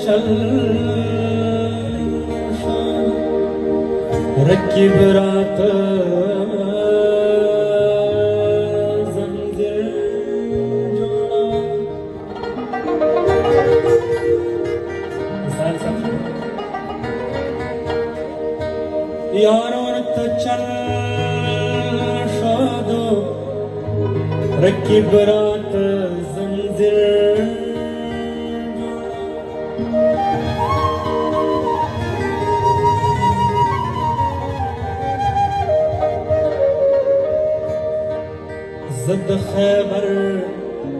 चल रकीब रात जंजीर जोड़ा यारों तो चल शादो रकीब रात जंजीर زد خیبر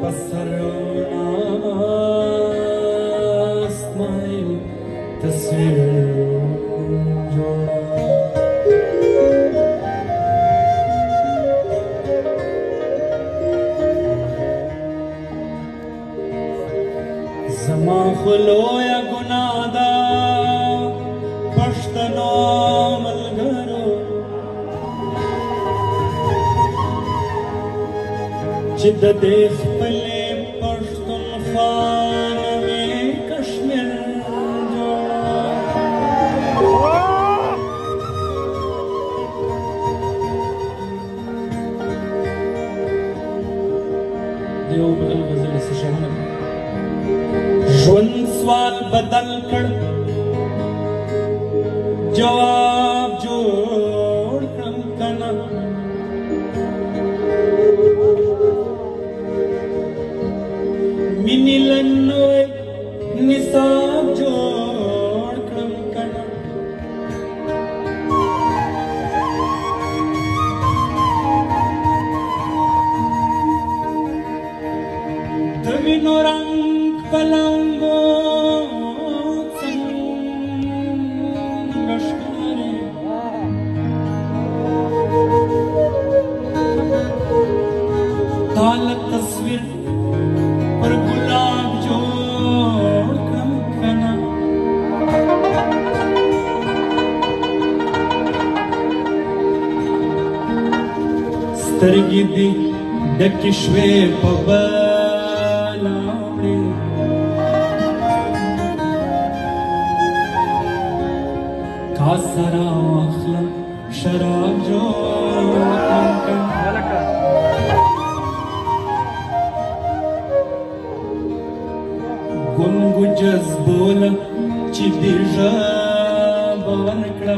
پسرنا اسماعیل تصویر زما خلویا گنادا پشتنو ملګرو چې د دې خپلې پښتونخوا نوې کشمیر دیو بغل غزل سشانه ژوند سوال بدل کړ جواب جوړ کړم کنه مینی لنوی نصاب جوړ کړم کنه د وینو رنګ پلنګو څنګه ښکاري تاله تصویر پر ګلاب جوړ کړم کنه سترګې دې ډکې شوې په بلا وړې کاسه راواخلم شراب جوړ کړم کنه ګونګو جذبوله چې دې ژبه ورکړه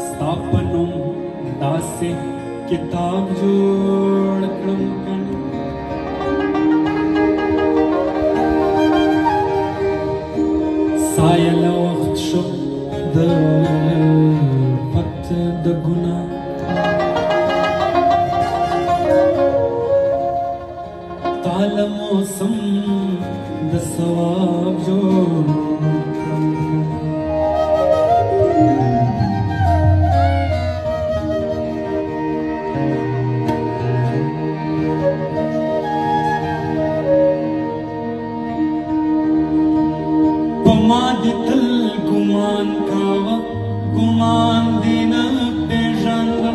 ستا په نوم داسې کتاب جوړ کړم کنه سایله وخت شو د پت د ګناه تاله موسم د ثواب جوړ په ما دې تل ګمان کاوه ګمان دې نه پېژانده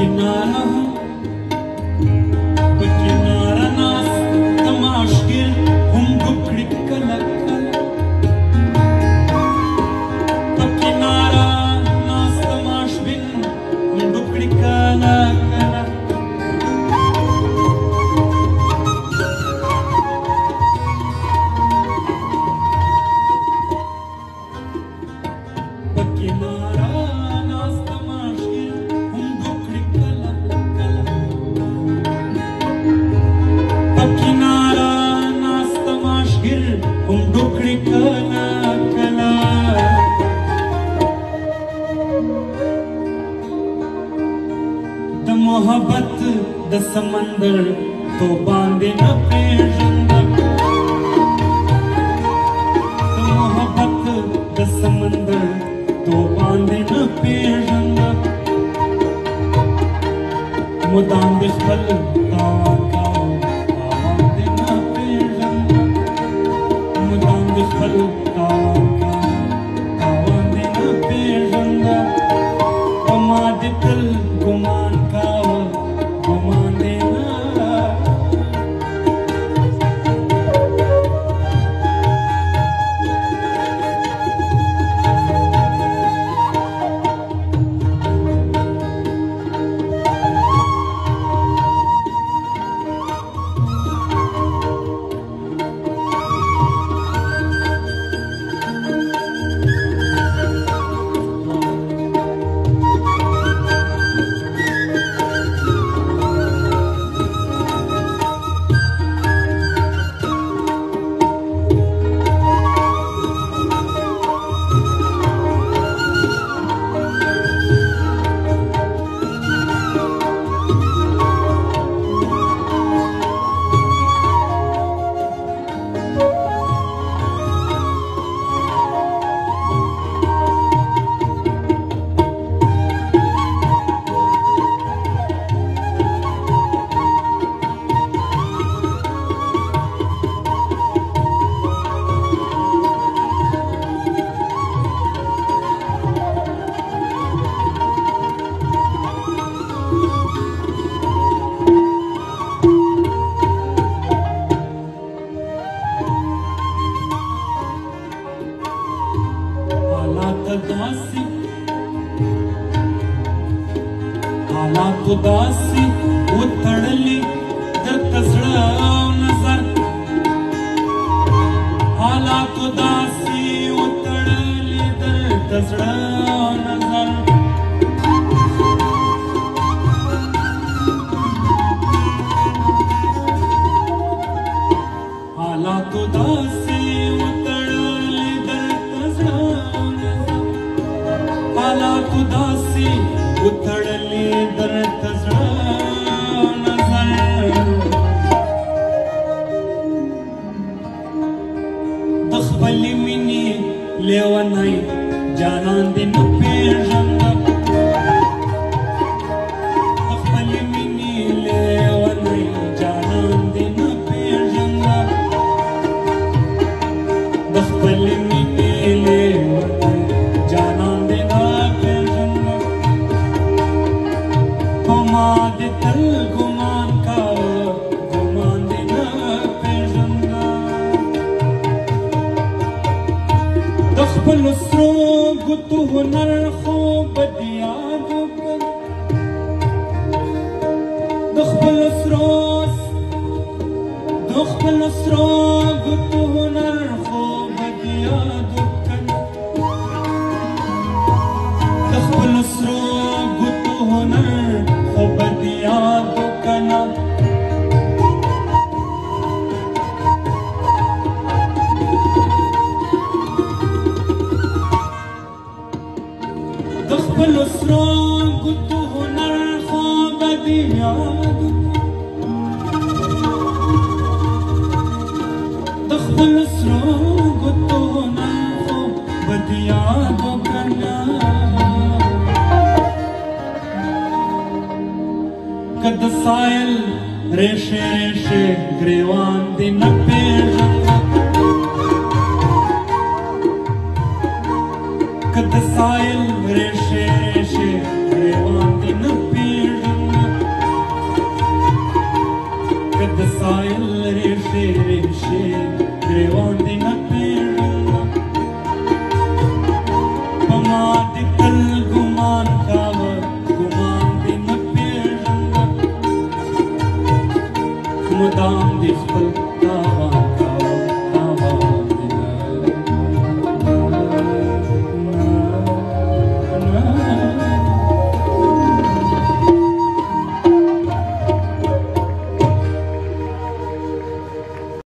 किनारा नास तमाशगिर हम गुकड़ी कला कला किनारा नास तमाशबिन हम गुकड़ी कला कला किनारा नास तमाशगिर हम गुकड़ी कला कला किनारा नास तमाशगिर हम गुकड़ी कला कला द मोहब्बत द समंदर तो बांधे न पेजंदा द मोहब्बत द समंदर तो बांधे न पेजंदा मुदाम बिखल तावा बांधे न पेजंदा मुदाम बिखल तावा बांधे न पेजंदा कमादितल गुमान का गुमान देना हालात उदासी उतड़ली दर तसड़ा नजर हालात उदासी उतड़ली दर तसड़ा नजर हालात उदासी उतड़ली दर तसड़ा नजर हालात उदासी उतड़ली दर तसड़ा नजर दखबली मिनी लेवनाई जानान दिन पेजंदा दखबली मिनी लेवनाई जानान दिन पेजंदा दखबली मिनी लेवनाई जानान दिन पेजंदा गुमादितल गुमान का गुमान देना पेजंदा दखबल उसरो गुतु हुनर खो बदिया दुकन दखबल उसरो गुतु हुनर खो बदिया दुकन दखबल उसरो गुतु हुनर बदिया दुकना दखबल उसरो गुतु हुनर खो बदिया दखबल उसरो गुतु हुनर खो बदिया दुकना कद सायल रेशे रेशे ग्रेवान दिन पेजंदा कद सायल रेशे रेशे ग्रेवान दिन पेजंदा لاندې خپل